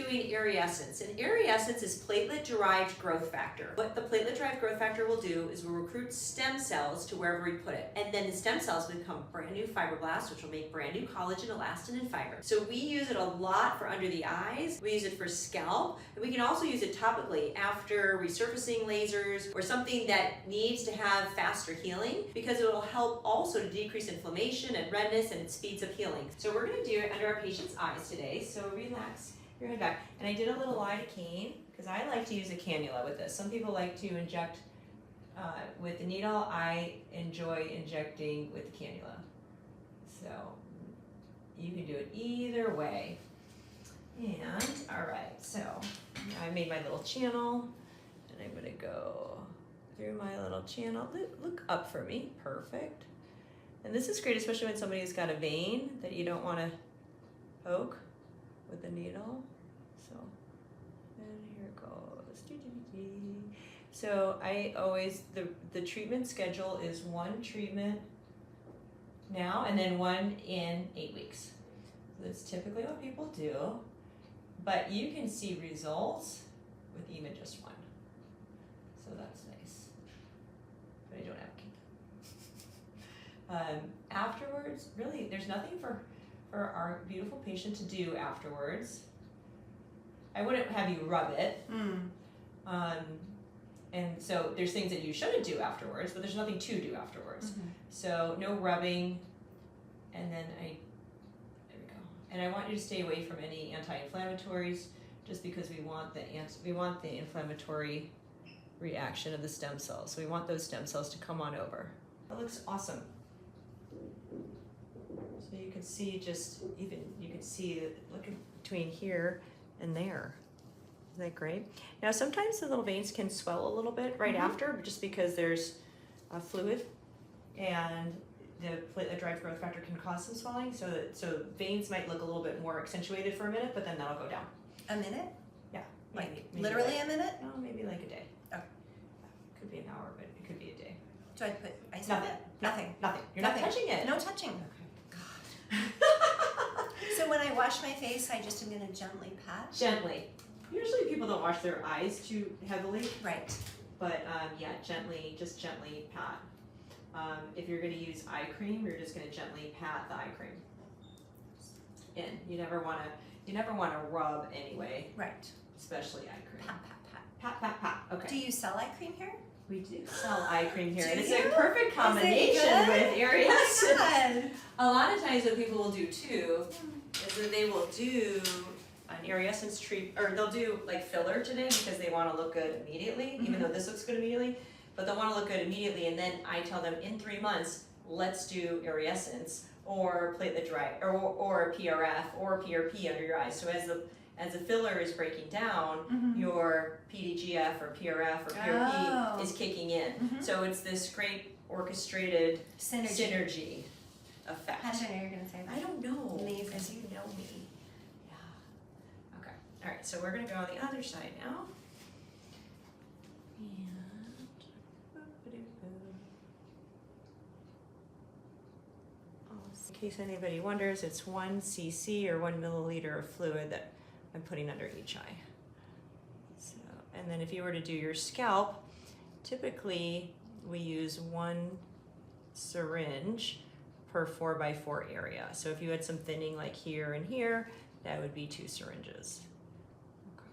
doing Ariessence, and Ariessence is platelet-derived growth factor. What the platelet-derived growth factor will do is we'll recruit stem cells to wherever we put it, and then the stem cells become brand new fibroblasts, which will make brand new collagen, elastin, and fiber. So we use it a lot for under the eyes, we use it for scalp, and we can also use it topically after resurfacing lasers or something that needs to have faster healing, because it will help also to decrease inflammation and redness, and it speeds up healing. So we're going to do it under our patient's eyes today, so relax your head back. And I did a little lidocaine because I like to use a cannula with this. Some people like to inject with the needle. I enjoy injecting with the cannula. So you can do it either way. And all right, so I made my little channel, and I'm going to go through my little channel. Look up for me. Perfect. And this is great, especially when somebody's got a vein that you don't want to poke with the needle. So, and here it goes. So I always, the treatment schedule is 1 treatment now and then 1 in 8 weeks. So that's typically what people do, but you can see results with even just 1. So that's nice, but I don't have a kink. Afterwards, really, there's nothing for our beautiful patient to do afterwards. I wouldn't have you rub it. And so there's things that you shouldn't do afterwards, but there's nothing to do afterwards. So no rubbing, and then there we go. And I want you to stay away from any anti-inflammatories, just because we want the inflammatory reaction of the stem cells. So we want those stem cells to come on over. That looks awesome. So you can see look between here and there. Isn't that great? Now sometimes the little veins can swell a little bit right after, just because there's a fluid, and the platelet-derived growth factor can cause some swelling. So veins might look a little bit more accentuated for a minute, but then that'll go down. A minute? Yeah. Maybe literally a minute? No, maybe like a day. Okay. Could be an hour, but it could be a day. Do I put ice Nothing. on it? Nothing. Nothing. You're Nothing. not touching it. No touching. Okay. So when I wash my face, I just am going to gently pat? Gently. Usually people don't wash their eyes too heavily. Right. But yeah, just gently pat. If you're going to use eye cream, you're just going to gently pat the eye cream in. You never want to rub anyway. Right. Especially eye cream. Pat, pat, pat. Pat, pat, pat. Okay. Do you sell eye cream here? We do sell eye cream here, Do and it's you? a perfect combination with Ariessence. Oh A lot of times what people will do too is that they will do an Ariessence treatment, or they'll do like filler today because they want to look good immediately, even though this looks good immediately, but they'll want to look good immediately, and then I tell them in 3 months, let's do Ariessence or platelet-derived or PRF or PRP under your eyes. So as the filler is breaking down, your PDGF or PRF or PRP is kicking in. So it's this great orchestrated synergy effect. How did I know you were going to say that? I don't know. Amazing. Because you know me. Yeah. Okay. All right. So we're going to go on the other side now. In case anybody wonders, it's 1 cc or 1 milliliter of fluid that I'm putting under each eye. So, and then if you were to do your scalp, typically we use 1 syringe per 4x4 area. So if you had some thinning like here and here, that would be 2 syringes. Okay.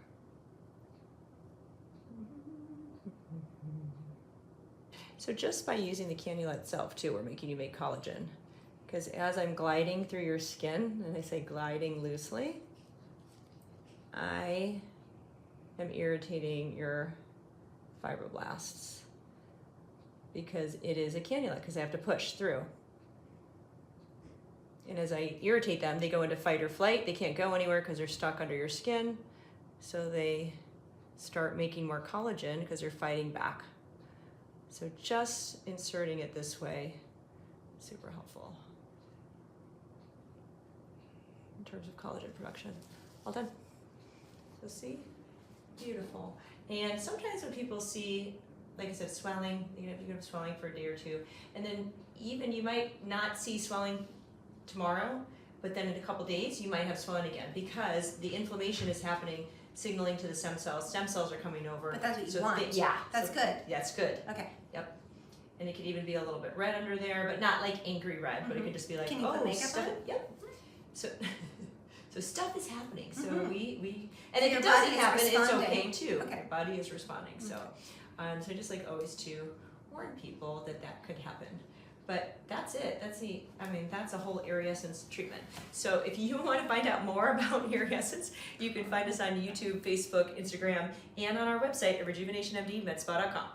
So just by using the cannula itself too, we're making you make collagen. Because as I'm gliding through your skin, and I say gliding loosely, I am irritating your fibroblasts, because it is a cannula, because I have to push through. And as I irritate them, they go into fight or flight. They can't go anywhere because they're stuck under your skin. So they start making more collagen because they're fighting back. So just inserting it this way, super helpful in terms of collagen production. All done. So see, beautiful. And sometimes when people see, like I said, swelling, you can have swelling for a day or two, and then even you might not see swelling tomorrow, but then in a couple days you might have swelling again because the inflammation is happening, signaling to the stem cells. Stem cells are coming over. But that's what you so want. Yeah. That's so good. That's good. Okay. Yep. And it could even be a little bit red under there, but not like angry red, but it could just be like, Can you put makeup stuff. on it? Yep. So, so stuff is happening. So we and So if your it doesn't body is happen, it's responding. okay too. Okay. Your body is responding. So, Okay. so just like always to warn people that could happen. But that's it. That's a whole Ariessence treatment. So if you want to find out more about Ariessence, you can find us on YouTube, Facebook, Instagram, and on our website at rejuvenationmdmedspa.com.